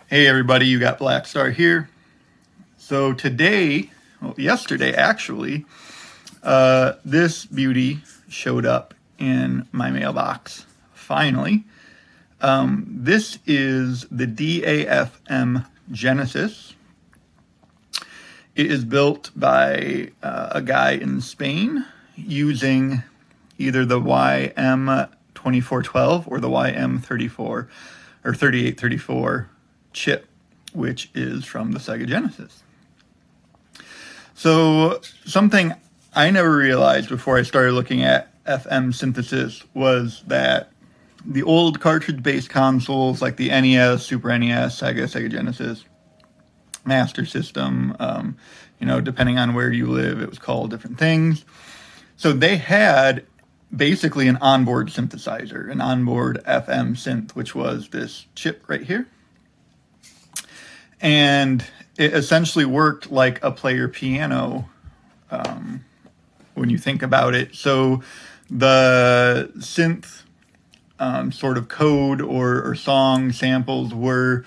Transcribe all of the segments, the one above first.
Hey everybody, you got Black Star here. So today, yesterday actually, this beauty showed up in my mailbox, finally. This is the DAFM Genesis. It is built by a guy in Spain using either the YM2412 or the YM34 or 3834 chip, which is from the Ssg Genesis. So something I never realized before I started looking at FM synthesis was that the old cartridge-based consoles like the NES, Super NES, Sega Genesis, Master System, depending on where you live, it was called different things. So they had basically an onboard synthesizer, an onboard FM synth, which was this chip right here. And it essentially worked like a player piano when you think about it. So the synth sort of code or song samples were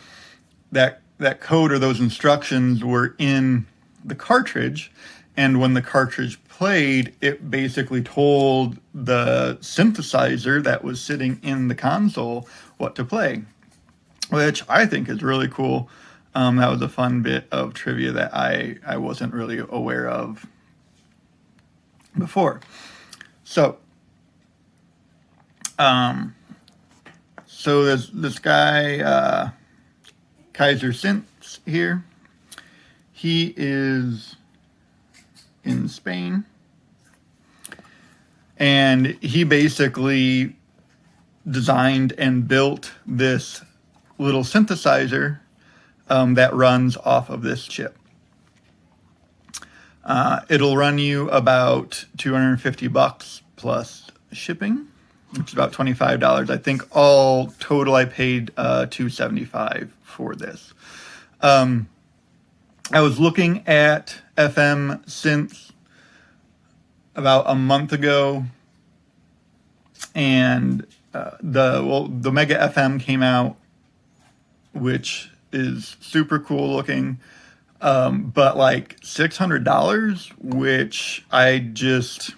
that code or those instructions were in the cartridge. And when the cartridge played, it basically told the synthesizer that was sitting in the console what to play, which I think is really cool. That was a fun bit of trivia that I wasn't really aware of before. So there's this guy, Kasser Synths here. He is in Spain, and he basically designed and built this little synthesizer that runs off of this chip. It'll run you about $250 plus shipping, which is about $25. I think all total I paid $275 for this. I was looking at FM synths about a month ago, and the Mega FM came out, which is super cool looking, but like $600, which I just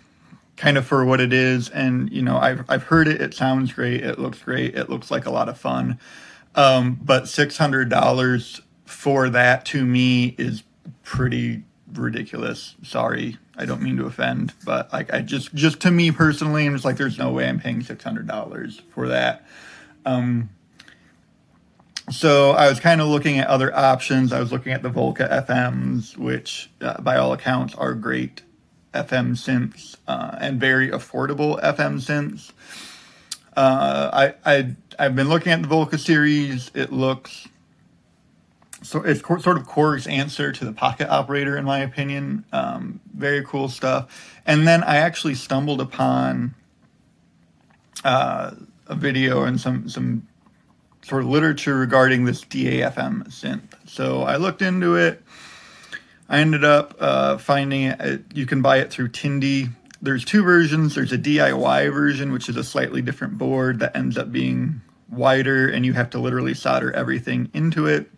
kind of for what it is. And I've heard it. It sounds great. It looks great. It looks like a lot of fun. But $600 for that to me is pretty ridiculous. Sorry, I don't mean to offend, but like I just to me personally, I'm just like, there's no way I'm paying $600 for that. So I was kind of looking at other options. I was looking at the Volca FMs, which by all accounts are great FM synths and very affordable FM synths. I've been looking at the Volca series. It looks it's sort of Korg's answer to the pocket operator, in my opinion. Very cool stuff. And then I actually stumbled upon a video and some sort of literature regarding this DAFM synth. So I looked into it. I ended up finding it. You can buy it through Tindy. There's two versions. There's a DIY version, which is a slightly different board that ends up being wider, and you have to literally solder everything into it.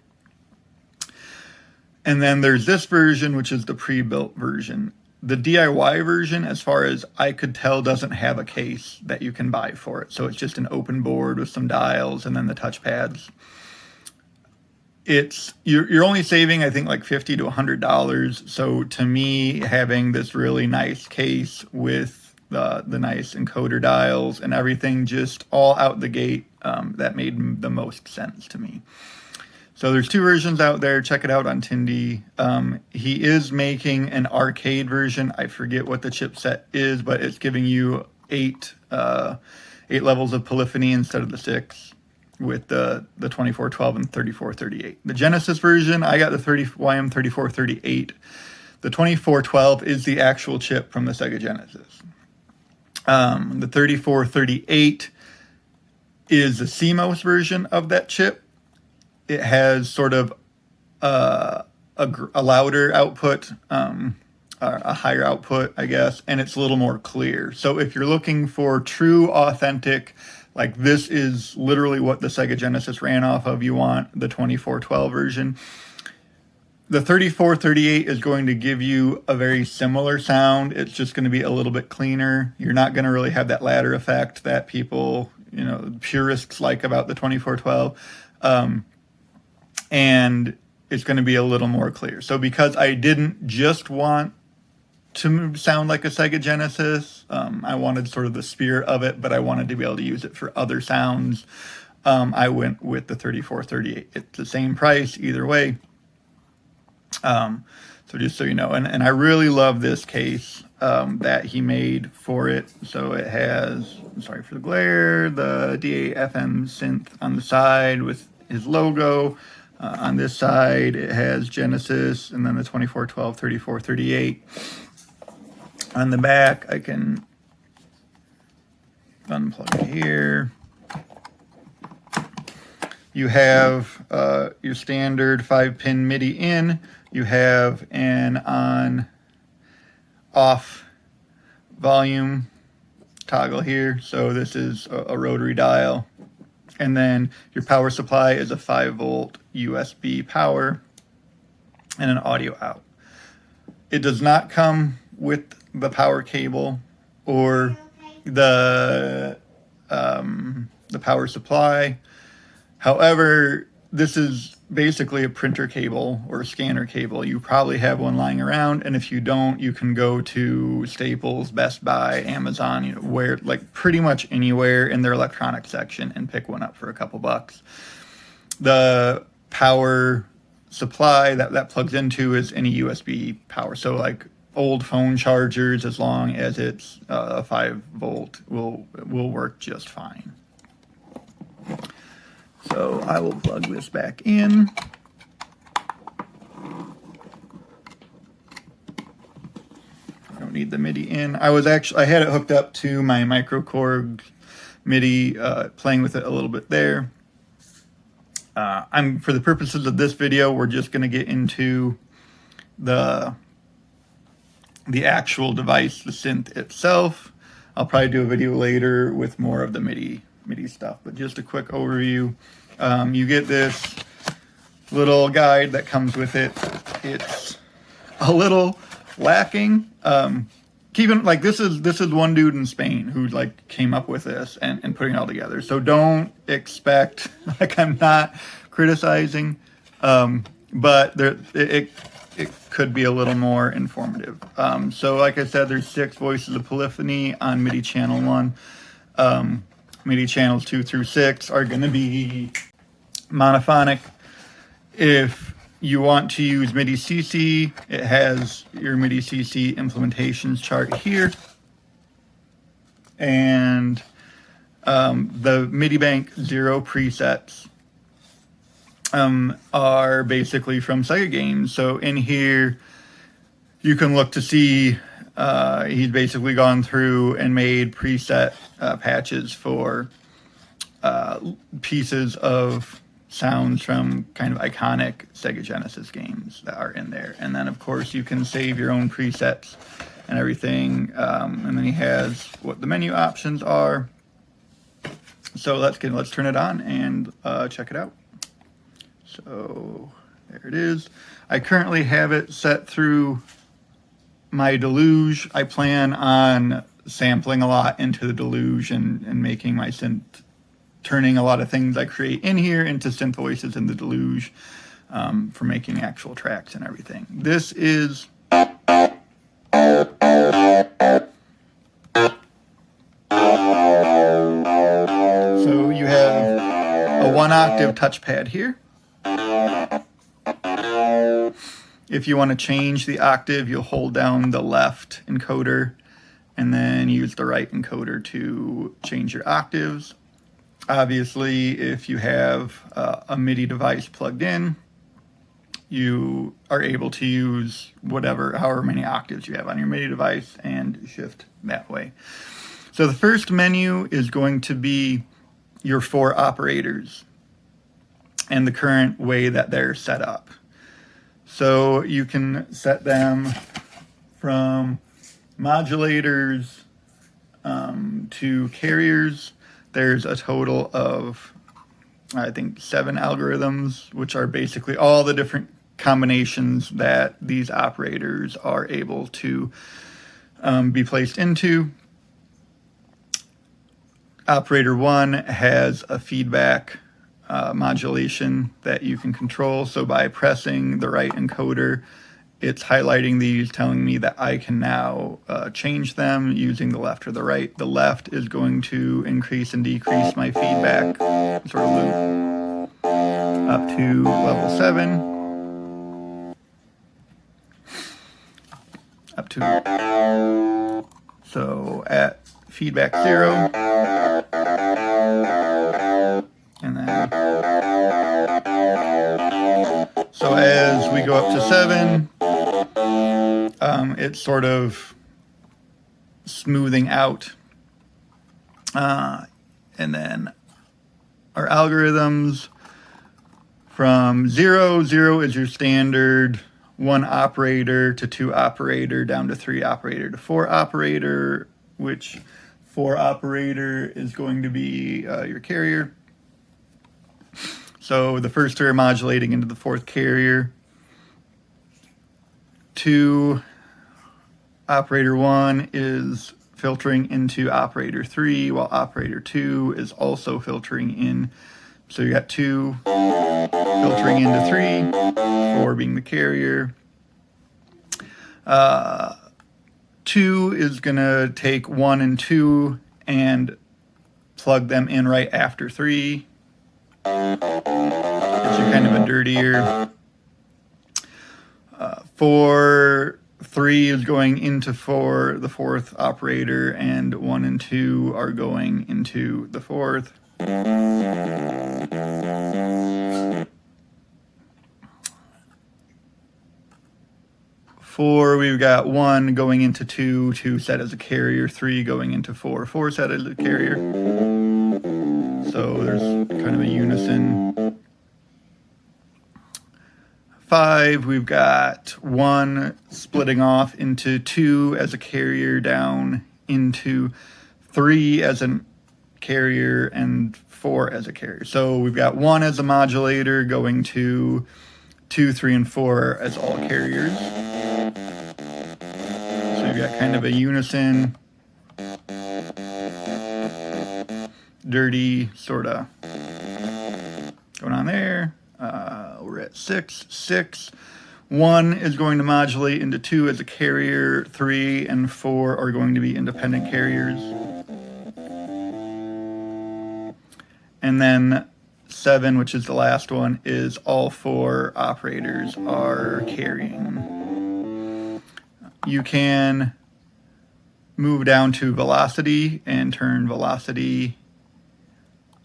And then there's this version, which is the pre-built version. The DIY version, as far as I could tell, doesn't have a case that you can buy for it. So it's just an open board with some dials and then the touchpads. You're only saving, I think, like $50 to $100. So to me, having this really nice case with the nice encoder dials and everything just all out the gate, that made the most sense to me. So there's two versions out there. Check it out on Tindy. He is making an arcade version. I forget what the chipset is, but it's giving you eight levels of polyphony instead of the 6 with the 2412 and 3438. The Genesis version, I got the YM3438. The 2412 is the actual chip from the Ssg Genesis. The 3438 is the CMOS version of that chip. It has sort of a louder output, a higher output, I guess, and it's a little more clear. So if you're looking for true, authentic Like, this is literally what the Sega Genesis ran off of. You want the 2412 version. The 3438 is going to give you a very similar sound. It's just going to be a little bit cleaner. You're not going to really have that ladder effect that people, purists like about the 2412. And it's going to be a little more clear. So because I didn't just want to sound like a Sega Genesis, I wanted sort of the spirit of it, but I wanted to be able to use it for other sounds. I went with the 3438. It's the same price either way. So just so you know, and I really love this case that he made for it. So it has, sorry for the glare, the DAFM Synth on the side with his logo. On this side, it has Genesis, and then the 2412, 3438. On the back, I can unplug it here. You have your standard 5-pin MIDI in. You have an on-off volume toggle here. So this is a rotary dial. And then your power supply is a 5-volt USB power and an audio out. It does not come with the power cable or the power supply. However, this is basically a printer cable or a scanner cable. You probably have one lying around, and if you don't, you can go to Staples, Best Buy, Amazon, where, like, pretty much anywhere in their electronics section and pick one up for a couple bucks. The power supply that plugs into is any USB power. So, like, old phone chargers, as long as it's a 5-volt, will work just fine. So I will plug this back in. I don't need the MIDI in. I had it hooked up to my microKORG MIDI, playing with it a little bit there. For the purposes of this video, we're just going to get into the actual device, the synth itself. I'll probably do a video later with more of the MIDI stuff, but just a quick overview. You get this little guide that comes with it. It's a little lacking. This is one dude in Spain who came up with this and putting it all together. So don't expect, I'm not criticizing, but it could be a little more informative. So like I said, there's 6 voices of polyphony on MIDI channel 1. MIDI channels 2 through 6 are going to be monophonic. If you want to use MIDI CC, it has your MIDI CC implementations chart here. And the MIDI Bank 0 presets are basically from Sega games. So in here, you can look to see he's basically gone through and made preset patches for pieces of sounds from kind of iconic Sega Genesis games that are in there. And then, of course, you can save your own presets and everything. And then he has what the menu options are. So let's turn it on and check it out. So there it is. I currently have it set through my Deluge. I plan on sampling a lot into the Deluge and making my synth, turning a lot of things I create in here into synth voices in the Deluge for making actual tracks and everything. This is so you have a 1-octave touchpad here. If you want to change the octave, you'll hold down the left encoder and then use the right encoder to change your octaves. Obviously, if you have a MIDI device plugged in, you are able to use however many octaves you have on your MIDI device and shift that way. So the first menu is going to be your 4 operators and the current way that they're set up. So you can set them from modulators to carriers. there's a total of, I think, 7 algorithms, which are basically all the different combinations that these operators are able to be placed into. Operator 1 has a feedback modulation that you can control. So by pressing the right encoder, it's highlighting these, telling me that I can now change them using the left or the right. The left is going to increase and decrease my feedback sort of loop up to level 7. Up to, so at feedback 0, and then, so as we go up to 7, it's sort of smoothing out. And then our algorithms from 0 is your standard 1 operator to 2 operator down to 3 operator to 4 operator, which 4 operator is going to be your carrier. So the first 2 are modulating into the 4th carrier. 2 operator 1 is filtering into operator 3, while operator 2 is also filtering in. So you got 2 filtering into 3, 4 being the carrier. 2 is going to take 1 and 2 and plug them in right after 3. It's kind of a dirtier. 4, 3 is going into the 4th operator, and 1 and 2 are going into the 4th. 4, we've got 1 going into 2, 2 set as a carrier, 3 going into 4, 4 set as a carrier. So there's kind of a unison. 5, we've got 1 splitting off into 2 as a carrier, down into 3 as a carrier, and 4 as a carrier. So we've got 1 as a modulator going to 2, 3, and 4 as all carriers. So you've got kind of a unison, dirty sort of going on there. We're at 6. 6. 1 is going to modulate into 2 as a carrier. 3 and 4 are going to be independent carriers. And then 7, which is the last one, is all 4 operators are carrying. You can move down to velocity and turn velocity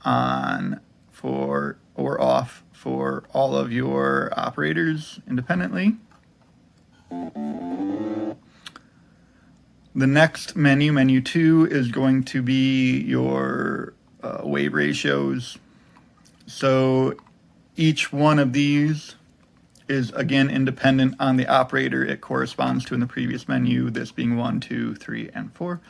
on for or off for all of your operators independently. The next menu, menu 2, is going to be your wave ratios. So each one of these is again independent on the operator it corresponds to in the previous menu, this being 1, 2, 3, and 4.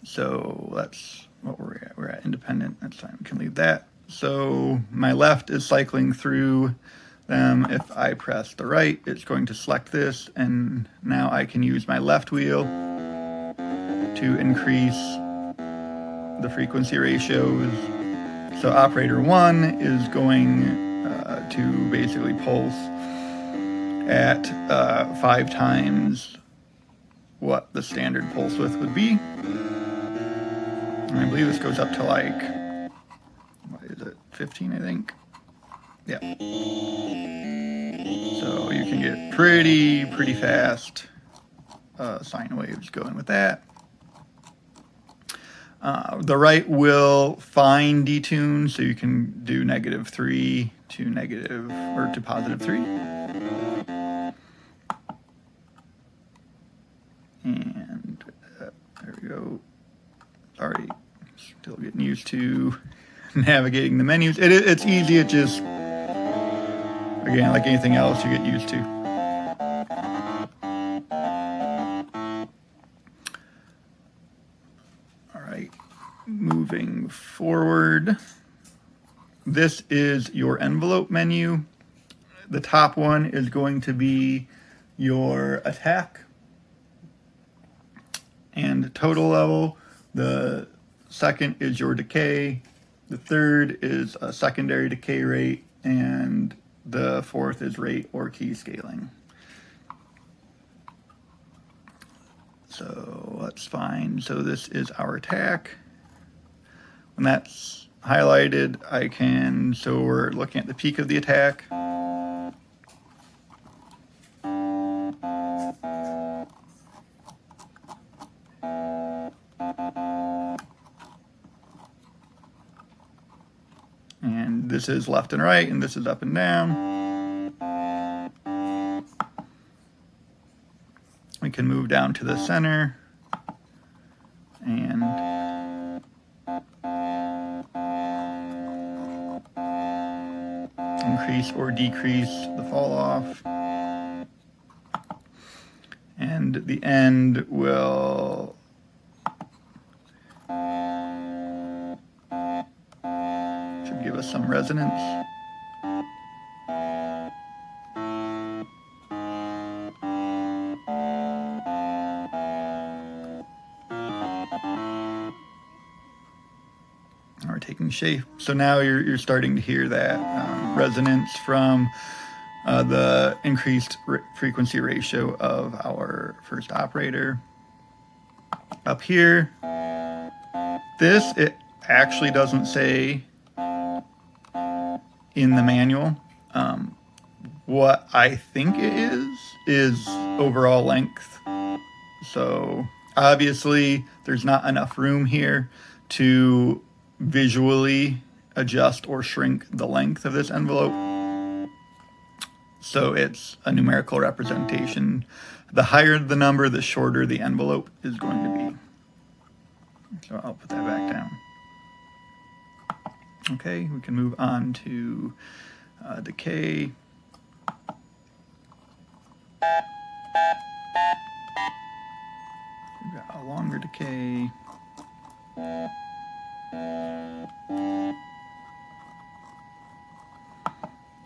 So that's what we're at. We're at independent. That's fine. We can leave that. So my left is cycling through them. If I press the right, it's going to select this, and now I can use my left wheel to increase the frequency ratios. So operator 1 is going to basically pulse at 5 times what the standard pulse width would be. And I believe this goes up to like, what is it, 15, I think? Yeah. So you can get pretty fast sine waves going with that. The right will fine detune, so you can do -3 to negative or to +3. And there we go. Sorry, still getting used to navigating the menus. It's easy. It just, again, like anything else, you get used to. move forward. This is your envelope menu. The top one is going to be your attack and total level. The second is your decay. The third is a secondary decay rate, and the fourth is rate or key scaling. So that's fine. So this is our attack. When that's highlighted, so we're looking at the peak of the attack. And this is left and right, and this is up and down. We can move down to the center and increase or decrease the fall off. And the end will should give us some resonance. We're taking shape. So now you're starting to hear that resonance from the increased frequency ratio of our first operator. Up here, it actually doesn't say in the manual. What I think it is overall length. So obviously there's not enough room here to visually adjust or shrink the length of this envelope. So it's a numerical representation. The higher the number, the shorter the envelope is going to be. So I'll put that back down. Okay, we can move on to decay. We've got a longer decay.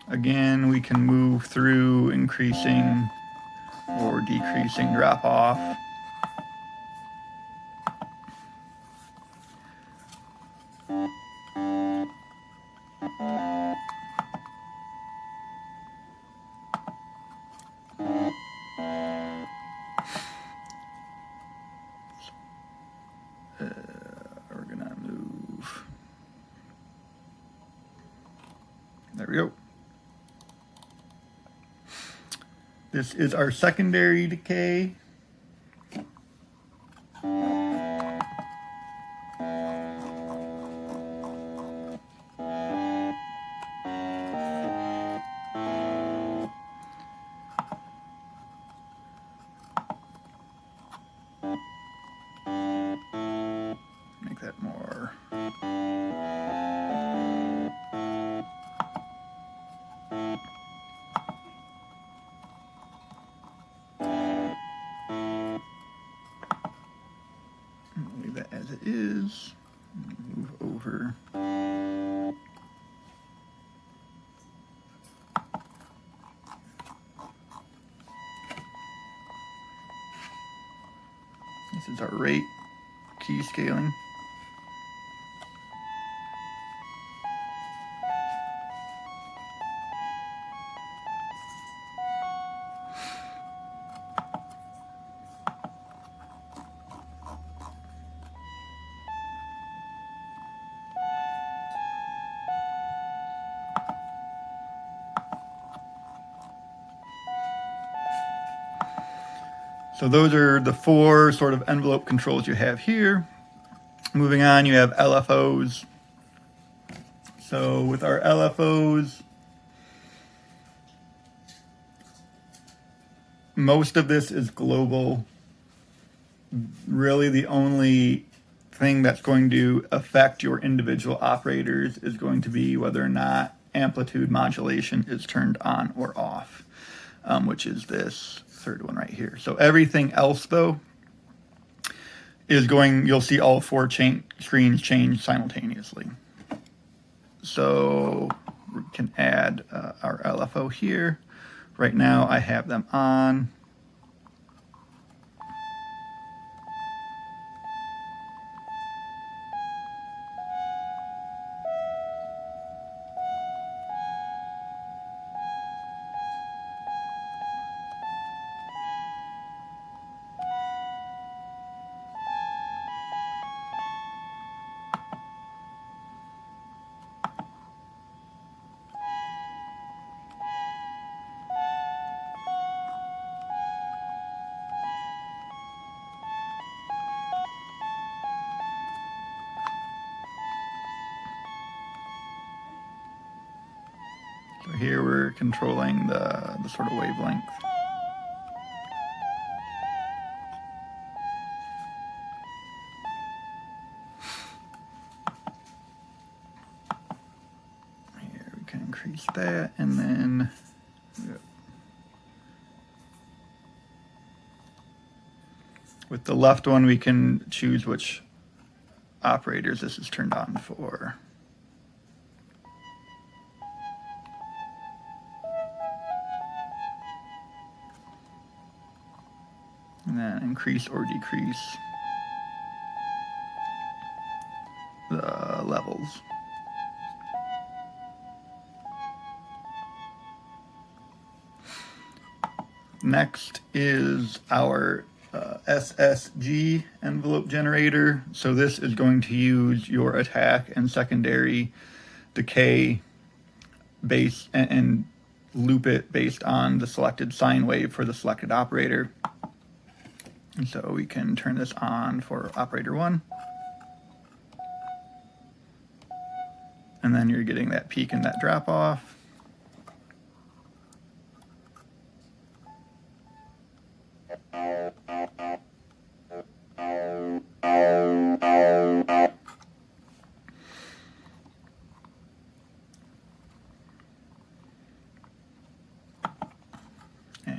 Again, we can move through increasing or decreasing drop off. We're gonna move. There we go. This is our secondary decay. Make that more. Leave that as it is. Move over. This is our rate key scaling. So those are the four sort of envelope controls you have here. Moving on, you have LFOs. So with our LFOs, most of this is global. Really the only thing that's going to affect your individual operators is going to be whether or not amplitude modulation is turned on or off, which is this third one right here. So everything else, though, you'll see all four screens change simultaneously. So we can add our LFO here. Right now I have them on. So here we're controlling the sort of wavelength. Here we can increase that, and then with the left one we can choose which operators this is turned on for. And then increase or decrease the levels. Next is our Ssg Envelope Generator. So this is going to use your attack and secondary decay base and loop it based on the selected sine wave for the selected operator. And so we can turn this on for operator 1. And then you're getting that peak and that drop off.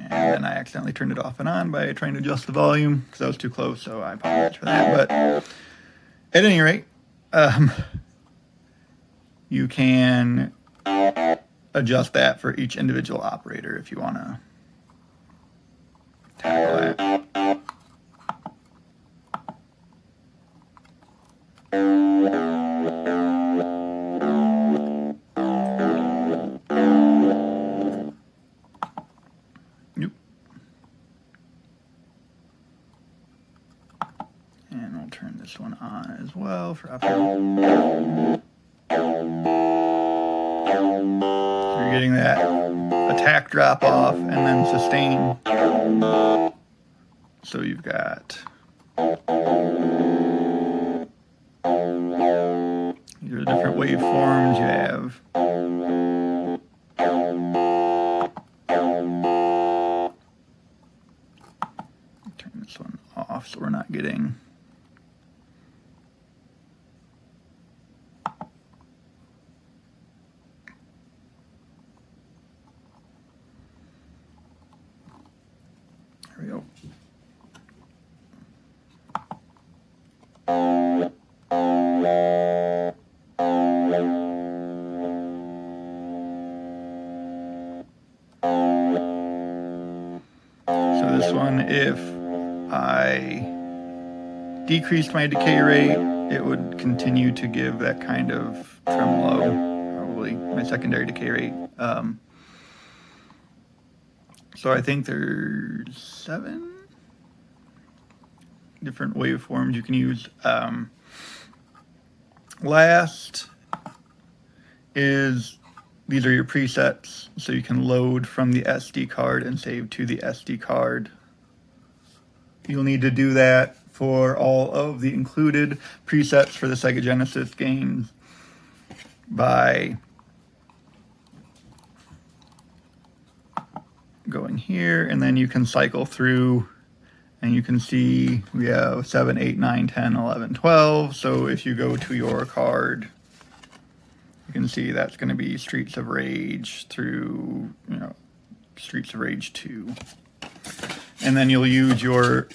And I accidentally turned it off and on by trying to adjust the volume because I was too close, so I apologize for that. But at any rate, you can adjust that for each individual operator if you want to tackle that. And we'll turn this one on as well for operator. You're getting that attack drop off and then sustain. So you've got your different waveforms. You have turn this one off so we're not getting there we go. So this one, if I decreased my decay rate, it would continue to give that kind of tremolo, probably my secondary decay rate. So I think there's 7 different waveforms you can use. Last is these are your presets, so you can load from the SD card and save to the SD card. You'll need to do that for all of the included presets for the Sega Genesis games by going here, and then you can cycle through and you can see we have 7, 8, 9, 10, 11, 12. So if you go to your card, you can see that's going to be Streets of Rage through, Streets of Rage 2. And then you'll use your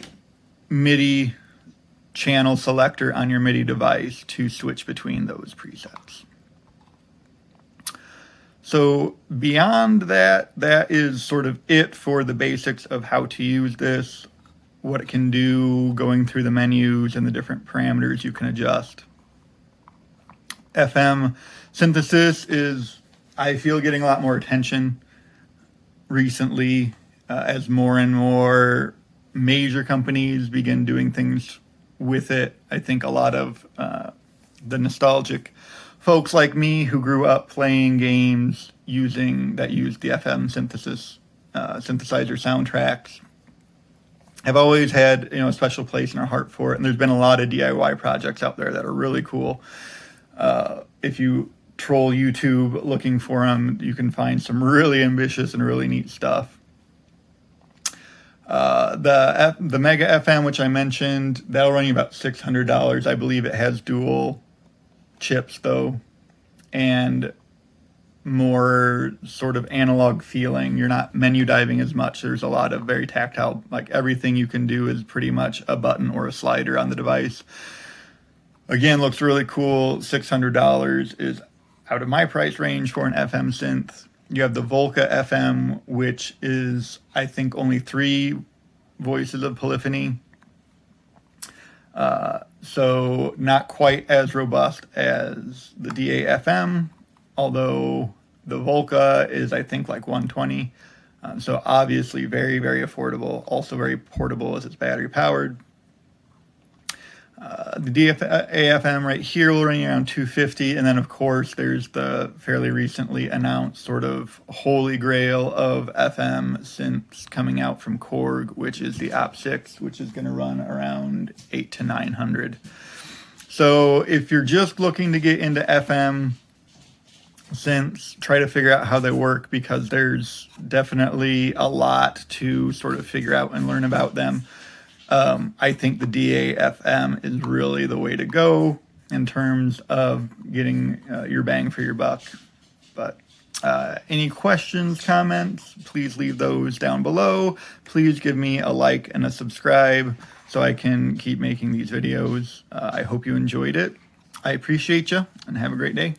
MIDI channel selector on your MIDI device to switch between those presets. So beyond that, that is sort of it for the basics of how to use this, what it can do, going through the menus and the different parameters you can adjust. FM synthesis is, I feel, getting a lot more attention recently as more and more major companies begin doing things with it. I think a lot of the nostalgic folks like me who grew up playing games that use the FM synthesizer soundtracks have always had, a special place in our heart for it. And there's been a lot of DIY projects out there that are really cool. If you troll YouTube looking for them, you can find some really ambitious and really neat stuff. The Mega FM, which I mentioned, that'll run you about $600. I believe it has dual chips though, and more sort of analog feeling. You're not menu diving as much. There's a lot of very tactile, like everything you can do is pretty much a button or a slider on the device. Again, looks really cool. $600 is out of my price range for an FM synth. You have the Volca FM, which is, I think, only 3 voices of polyphony. So not quite as robust as the DAFM, although the Volca is, I think, like 120. So obviously very, very affordable. Also very portable as it's battery powered. The DAFM right here will run around $250, and then of course there's the fairly recently announced sort of holy grail of FM synths coming out from Korg, which is the Op6, which is going to run around $800 to $900. So if you're just looking to get into FM synths, try to figure out how they work, because there's definitely a lot to sort of figure out and learn about them. I think the DAFM is really the way to go in terms of getting your bang for your buck. But any questions, comments, please leave those down below. Please give me a like and a subscribe so I can keep making these videos. I hope you enjoyed it. I appreciate you, and have a great day.